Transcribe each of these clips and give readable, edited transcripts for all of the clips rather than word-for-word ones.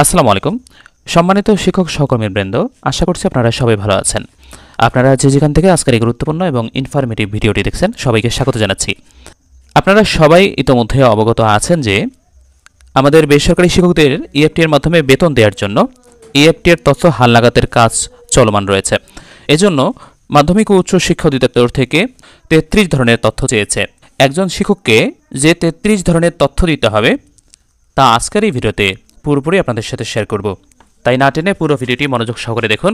আসসালামু আলাইকুম। সম্মানিত শিক্ষক সহকর্মীবৃন্দ, আশা করছি আপনারা সবাই ভালো আছেন। আপনারা যে যেখান থেকে আজকের এই গুরুত্বপূর্ণ এবং ইনফরমেটিভ ভিডিওটি দেখছেন, সবাইকে স্বাগত জানাচ্ছি। আপনারা সবাই ইতোমধ্যে অবগত আছেন যে আমাদের বেসরকারি শিক্ষকদের ইএফটি এর মাধ্যমে বেতন দেওয়ার জন্য ইএফটি এর তথ্য হালনাগাদের কাজ চলমান রয়েছে। এজন্য মাধ্যমিক ও উচ্চ শিক্ষা অধিদপ্তর থেকে ৩৩ ধরনের তথ্য চেয়েছে। একজন শিক্ষককে যে ৩৩ ধরনের তথ্য দিতে হবে তা আজকের এই ভিডিওতে পুরোপুরি আপনাদের সাথে শেয়ার করব। তাই না টেনে পুরো ভিডিওটি মনোযোগ সহকারে দেখুন।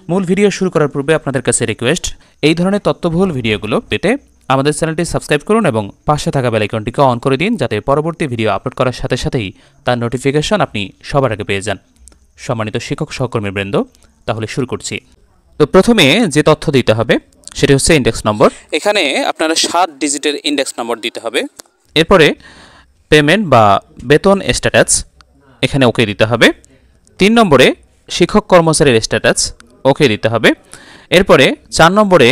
মূল ভিডিও শুরু করার পূর্বে আপনাদের কাছে রিকোয়েস্ট, এই ধরনের তথ্যবহুল ভিডিওগুলো পেতে আমাদের চ্যানেলটি সাবস্ক্রাইব করুন এবং পাশে থাকা বেল আইকনটিকে অন করে দিন, যাতে পরবর্তী ভিডিও আপলোড করার সাথে সাথেই তার নোটিফিকেশন আপনি সবার আগে পেয়ে যান। সম্মানিত শিক্ষক সহকর্মীবৃন্দ, তাহলে শুরু করছি। তো প্রথমে যে তথ্য দিতে হবে সেটি হচ্ছে ইন্ডেক্স নম্বর। এখানে আপনারা 7 ডিজিটের ইন্ডেক্স নম্বর দিতে হবে। এরপরে পেমেন্ট বা বেতন স্ট্যাটাস, এখানে ওকে দিতে হবে। 3 নম্বরে শিক্ষক কর্মচারীর স্ট্যাটাস, ওকে দিতে হবে। এরপরে 4 নম্বরে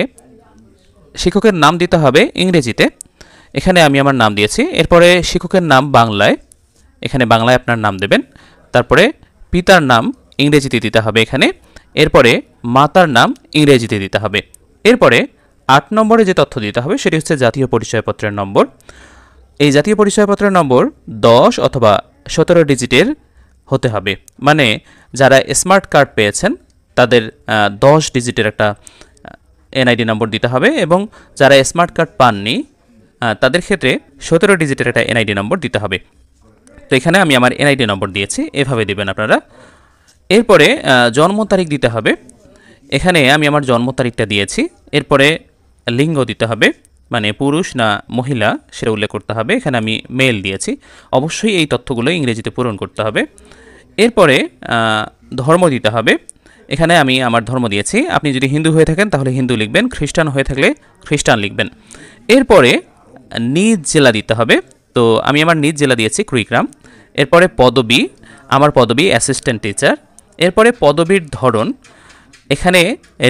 শিক্ষকের নাম দিতে হবে ইংরেজিতে, এখানে আমি আমার নাম দিয়েছি। এরপরে শিক্ষকের নাম বাংলায়, এখানে বাংলায় আপনার নাম দেবেন। তারপরে পিতার নাম ইংরেজিতে দিতে হবে এখানে। এরপরে মাতার নাম ইংরেজিতে দিতে হবে। এরপরে 8 নম্বরে যে তথ্য দিতে হবে সেটি হচ্ছে জাতীয় পরিচয়পত্রের নম্বর। এই জাতীয় পরিচয়পত্রের নম্বর 10 অথবা 17 ডিজিটের হতে হবে। মানে যারা স্মার্ট কার্ড পেয়েছেন তাদের 10 ডিজিটের একটা এনআইডি নম্বর দিতে হবে, এবং যারা স্মার্ট কার্ড পাননি তাদের ক্ষেত্রে 17 ডিজিটের একটা এনআইডি নম্বর দিতে হবে। তো এখানে আমি আমার এনআইডি নম্বর দিয়েছি, এভাবে দিবেন আপনারা। এরপরে জন্ম তারিখ দিতে হবে, এখানে আমি আমার জন্ম তারিখটা দিয়েছি। এরপরে লিঙ্গ দিতে হবে, মানে পুরুষ না মহিলা সেটা উল্লেখ করতে হবে, এখানে আমি মেল দিয়েছি। অবশ্যই এই তথ্যগুলো ইংরেজিতে পূরণ করতে হবে। এরপরে ধর্ম দিতে হবে, এখানে আমি আমার ধর্ম দিয়েছি। আপনি যদি হিন্দু হয়ে থাকেন তাহলে হিন্দু লিখবেন, খ্রিস্টান হয়ে থাকলে খ্রিস্টান লিখবেন। এরপরে নিজ জেলা দিতে হবে, তো আমি আমার নিজ জেলা দিয়েছি কুড়িগ্রাম। এরপরে পদবি, আমার পদবি অ্যাসিস্ট্যান্ট টিচার। এরপরে পদবীর ধরন, এখানে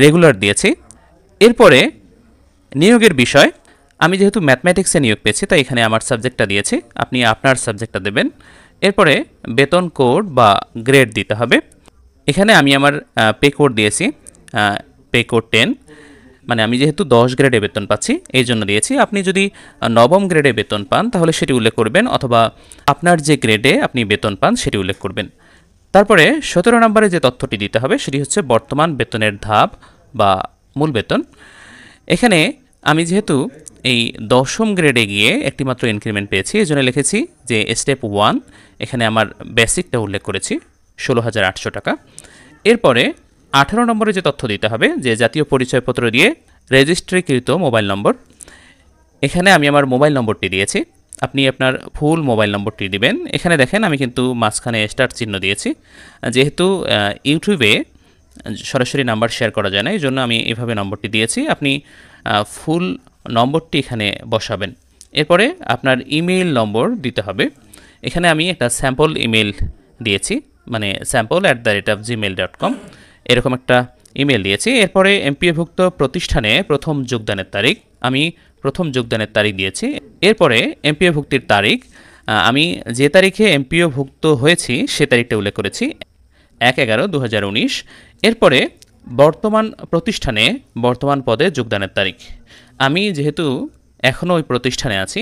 রেগুলার দিয়েছি। এরপরে নিয়োগের বিষয়, আমি যেহেতু ম্যাথমেটিক্সে নিয়োগ পেয়েছি তাই এখানে আমার সাবজেক্টটা দিয়েছি, আপনি আপনার সাবজেক্টটা দেবেন। এরপরে বেতন কোড বা গ্রেড দিতে হবে, এখানে আমি আমার পে কোড দিয়েছি, পে কোড 10, মানে আমি যেহেতু 10 গ্রেডে বেতন পাচ্ছি এই জন্য দিয়েছি। আপনি যদি 9ম গ্রেডে বেতন পান তাহলে সেটি উল্লেখ করবেন, অথবা আপনার যে গ্রেডে আপনি বেতন পান সেটি উল্লেখ করবেন। তারপরে 17 নম্বরে যে তথ্যটি দিতে হবে সেটি হচ্ছে বর্তমান বেতনের ধাপ বা মূল বেতন। এখানে আমি যেহেতু এই 10ম গ্রেডে গিয়ে একটি মাত্র ইনক্রিমেন্ট পেয়েছি এই জন্য লিখেছি যে স্টেপ 1, এখানে আমার বেসিকটা উল্লেখ করেছি 16,800 টাকা। এরপরে 18 নম্বরে যে তথ্য দিতে হবে যে জাতীয় পরিচয়পত্র দিয়ে রেজিস্ট্রিকৃত মোবাইল নম্বর, এখানে আমি আমার মোবাইল নম্বরটি দিয়েছি, আপনি আপনার ফুল মোবাইল নম্বরটি দিবেন। এখানে দেখেন আমি কিন্তু মাঝখানে স্টার চিহ্ন দিয়েছি, যেহেতু ইউটিউবে সরাসরি নাম্বার শেয়ার করা যায় না এই জন্য আমি এভাবে নম্বরটি দিয়েছি, আপনি ফুল নম্বরটি এখানে বসাবেন। এরপরে আপনার ইমেইল নম্বর দিতে হবে, এখানে আমি একটা স্যাম্পল ইমেল দিয়েছি, মানে sample@gmail.com এরকম একটা ইমেল দিয়েছি। এরপরে এমপিওভুক্ত প্রতিষ্ঠানে প্রথম যোগদানের তারিখ, আমি প্রথম যোগদানের তারিখ দিয়েছি। এরপরে এমপিও ভুক্তির তারিখ, আমি যে তারিখে এমপিও ভুক্ত হয়েছি সে তারিখটা উল্লেখ করেছি 1/11/2019। এরপরে বর্তমান প্রতিষ্ঠানে বর্তমান পদে যোগদানের তারিখ, আমি যেহেতু এখনও ওই প্রতিষ্ঠানে আছি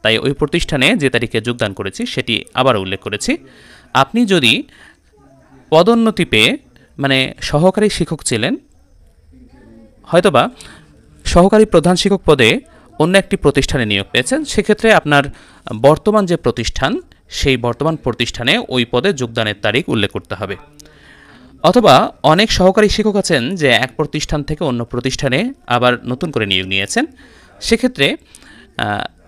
তাই ওই প্রতিষ্ঠানে যে তারিখে যোগদান করেছি সেটি আবার উল্লেখ করেছি। আপনি যদি পদোন্নতি পেয়ে, মানে সহকারী শিক্ষক ছিলেন, হয়তোবা সহকারী প্রধান শিক্ষক পদে অন্য একটি প্রতিষ্ঠানে নিয়োগ পেয়েছেন, সেক্ষেত্রে আপনার বর্তমান যে প্রতিষ্ঠান সেই বর্তমান প্রতিষ্ঠানে ওই পদে যোগদানের তারিখ উল্লেখ করতে হবে। অথবা অনেক সহকারী শিক্ষক আছেন যে এক প্রতিষ্ঠান থেকে অন্য প্রতিষ্ঠানে আবার নতুন করে নিয়োগ নিয়েছেন, সেক্ষেত্রে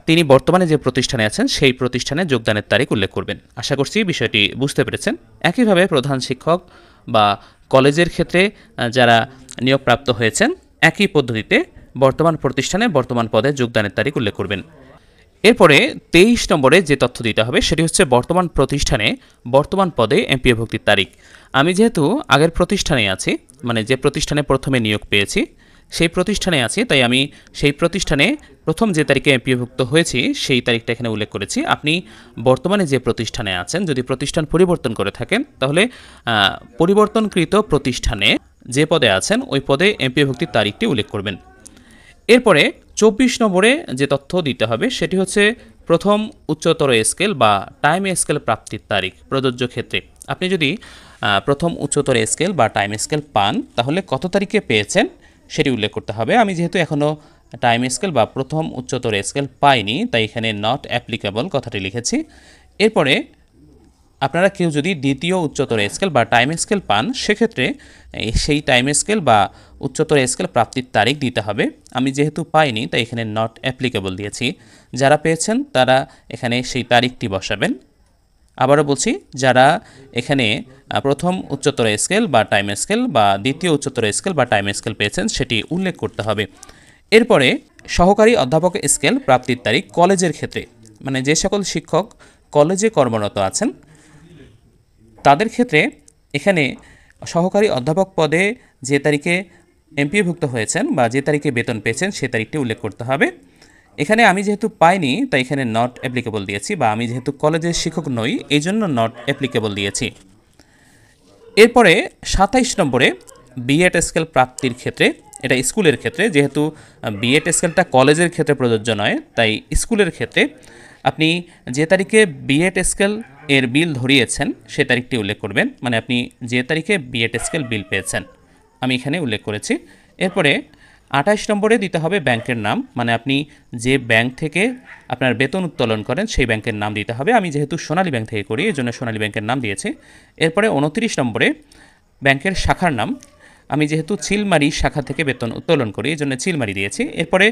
তিনি বর্তমানে যে প্রতিষ্ঠানে আছেন সেই প্রতিষ্ঠানে যোগদানের তারিখ উল্লেখ করবেন। আশা করছি বিষয়টি বুঝতে পেরেছেন। একইভাবে প্রধান শিক্ষক বা কলেজের ক্ষেত্রে যারা নিয়োগপ্রাপ্ত হয়েছেন একই পদ্ধতিতে বর্তমান প্রতিষ্ঠানে বর্তমান পদে যোগদানের তারিখ উল্লেখ করবেন। এরপরে 23 নম্বরে যে তথ্য দিতে হবে সেটি হচ্ছে বর্তমান প্রতিষ্ঠানে বর্তমান পদে এমপিও ভুক্তির তারিখ। আমি যেহেতু আগের প্রতিষ্ঠানে আছি, মানে যে প্রতিষ্ঠানে প্রথমে নিয়োগ পেয়েছি সেই প্রতিষ্ঠানে আছি, তাই আমি সেই প্রতিষ্ঠানে প্রথম যে তারিখে এমপিওভুক্ত হয়েছি সেই তারিখটা এখানে উল্লেখ করেছি। আপনি বর্তমানে যে প্রতিষ্ঠানে আছেন, যদি প্রতিষ্ঠান পরিবর্তন করে থাকেন তাহলে পরিবর্তনকৃত প্রতিষ্ঠানে যে পদে আছেন ওই পদে এমপিওভুক্তির তারিখটি উল্লেখ করবেন। এরপরে 24 নম্বরে যে তথ্য দিতে হবে সেটি হচ্ছে প্রথম উচ্চতর স্কেল বা টাইম স্কেল প্রাপ্তির তারিখ প্রযোজ্য ক্ষেত্রে। আপনি যদি প্রথম উচ্চতর স্কেল বা টাইম স্কেল পান তাহলে কত তারিখে পেয়েছেন সেটি উল্লেখ করতে হবে। আমি যেহেতু এখনও টাইম স্কেল বা প্রথম উচ্চতর স্কেল পাইনি তাই এখানে নট অ্যাপ্লিকেবল কথাটি লিখেছি। এরপরে আপনারা কেউ যদি দ্বিতীয় উচ্চতর স্কেল বা টাইম স্কেল পান সেক্ষেত্রে সেই টাইম স্কেল বা উচ্চতর স্কেল প্রাপ্তির তারিখ দিতে হবে। আমি যেহেতু পাইনি তাই এখানে নট অ্যাপ্লিকেবল দিয়েছি। যারা পেয়েছেন তারা এখানে সেই তারিখটি বসাবেন। আবারও বলছি, যারা এখানে প্রথম উচ্চতর স্কেল বা টাইম স্কেল বা দ্বিতীয় উচ্চতর স্কেল বা টাইম স্কেল পেয়েছেন সেটি উল্লেখ করতে হবে। এরপরে সহকারী অধ্যাপক স্কেল প্রাপ্তির তারিখ কলেজের ক্ষেত্রে, মানে যে সকল শিক্ষক কলেজে কর্মরত আছেন তাদের ক্ষেত্রে এখানে সহকারী অধ্যাপক পদে যে তারিখে এমপিওভুক্ত হয়েছেন বা যে তারিখে বেতন পেয়েছেন সে তারিখটি উল্লেখ করতে হবে। এখানে আমি যেহেতু পাইনি তাই এখানে নট অ্যাপ্লিকেবল দিয়েছি, বা আমি যেহেতু কলেজের শিক্ষক নই এই জন্য নট অ্যাপ্লিকেবল দিয়েছি। এরপরে 27 নম্বরে বিএড স্কেল প্রাপ্তির ক্ষেত্রে, এটা স্কুলের ক্ষেত্রে, যেহেতু বিএড স্কেলটা কলেজের ক্ষেত্রে প্রযোজ্য নয় তাই স্কুলের ক্ষেত্রে আপনি যে তারিখে বিএড স্কেল এর বিল ধরিয়েছেন সে তারিখটি উল্লেখ করবেন, মানে আপনি যে তারিখে বিএড স্কেল বিল পেয়েছেন আমি এখানে উল্লেখ করেছি। এরপরে 28 নম্বরে দিতে হবে ব্যাংকের নাম, মানে আপনি যে ব্যাংক থেকে আপনার বেতন উত্তোলন করেন সেই ব্যাংকের নাম দিতে হবে। আমি যেহেতু সোনালী ব্যাংক থেকে করি এই জন্য সোনালী ব্যাংকের নাম দিয়েছি। এরপরে 29 নম্বরে ব্যাংকের শাখার নাম, আমি যেহেতু চিলমারি শাখা থেকে বেতন উত্তোলন করি এই জন্য চিলমারি দিয়েছি। এরপরে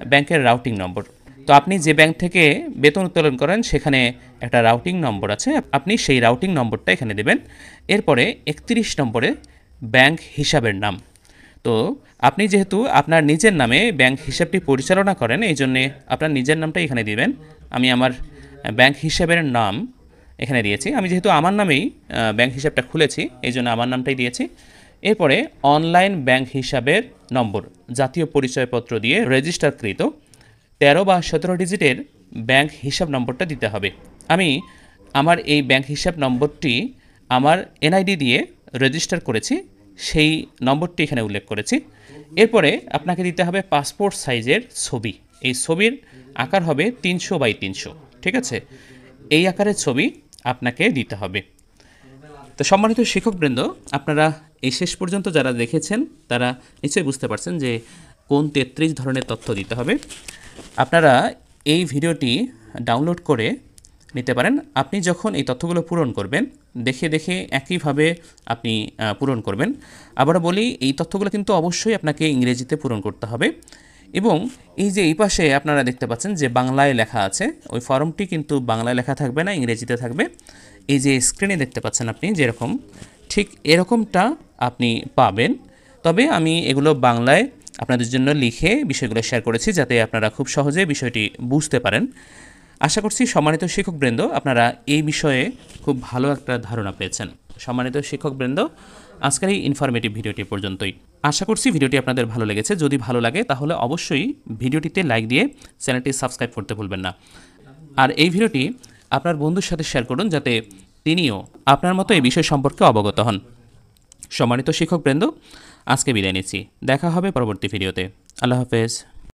ব্যাংকের রাউটিং নম্বর, তো আপনি যে ব্যাংক থেকে বেতন উত্তোলন করেন সেখানে একটা রাউটিং নম্বর আছে, আপনি সেই রাউটিং নম্বরটা এখানে দেবেন। এরপরে 31 নম্বরে ব্যাংক হিসাবের নাম, তো আপনি যেহেতু আপনার নিজের নামে ব্যাংক হিসাবটি পরিচালনা করেন এই জন্যে আপনার নিজের নামটা এখানে দিবেন। আমি আমার ব্যাংক হিসাবের নাম এখানে দিয়েছি। আমি যেহেতু আমার নামেই ব্যাংক হিসাবটা খুলেছি এই জন্য আমার নামটাই দিয়েছি। এরপরে অনলাইন ব্যাংক হিসাবের নম্বর জাতীয় পরিচয়পত্র দিয়ে রেজিস্টারকৃত 13 বা 17 ডিজিটের ব্যাংক হিসাব নম্বরটা দিতে হবে। আমি আমার এই ব্যাংক হিসাব নম্বরটি আমার এনআইডি দিয়ে রেজিস্টার করেছি, সেই নম্বরটি এখানে উল্লেখ করেছি। এরপরে আপনাকে দিতে হবে পাসপোর্ট সাইজের ছবি, এই ছবির আকার হবে 300 বাই 300, ঠিক আছে? এই আকারের ছবি আপনাকে দিতে হবে। তো সম্মানিত শিক্ষকবৃন্দ, আপনারা এই শেষ পর্যন্ত যারা দেখেছেন তারা নিশ্চয়ই বুঝতে পারছেন যে কোন 33 ধরনের তথ্য দিতে হবে। আপনারা এই ভিডিওটি ডাউনলোড করে নিতে পারেন। আপনি যখন এই তথ্যগুলো পূরণ করবেন দেখে দেখে একইভাবে আপনি পূরণ করবেন। আবারও বলি, এই তথ্যগুলো কিন্তু অবশ্যই আপনাকে ইংরেজিতে পূরণ করতে হবে। এবং এই যে এই পাশে আপনারা দেখতে পাচ্ছেন যে বাংলায় লেখা আছে, ওই ফর্মটি কিন্তু বাংলায় লেখা থাকবে না, ইংরেজিতে থাকবে। এই যে স্ক্রিনে দেখতে পাচ্ছেন আপনি যেরকম, ঠিক এরকমটা আপনি পাবেন। তবে আমি এগুলো বাংলায় আপনাদের জন্য লিখে বিষয়গুলো শেয়ার করেছি যাতে আপনারা খুব সহজে বিষয়টি বুঝতে পারেন। আশা করছি সম্মানিত শিক্ষকবৃন্দ আপনারা এই বিষয়ে খুব ভালো একটা ধারণা পেয়েছেন। সম্মানিত শিক্ষকবৃন্দ, আজকের এই ইনফরমেটিভ ভিডিওটি পর্যন্তই। আশা করছি ভিডিওটি আপনাদের ভালো লেগেছে। যদি ভালো লাগে তাহলে অবশ্যই ভিডিওটিতে লাইক দিয়ে চ্যানেলটি সাবস্ক্রাইব করতে ভুলবেন না। আর এই ভিডিওটি আপনার বন্ধুর সাথে শেয়ার করুন যাতে তিনিও আপনার মতো এই বিষয় সম্পর্কে অবগত হন। সম্মানিত শিক্ষকবৃন্দ, আজকে বিদায় নিচ্ছি। দেখা হবে পরবর্তী ভিডিওতে। আল্লাহ হাফেজ।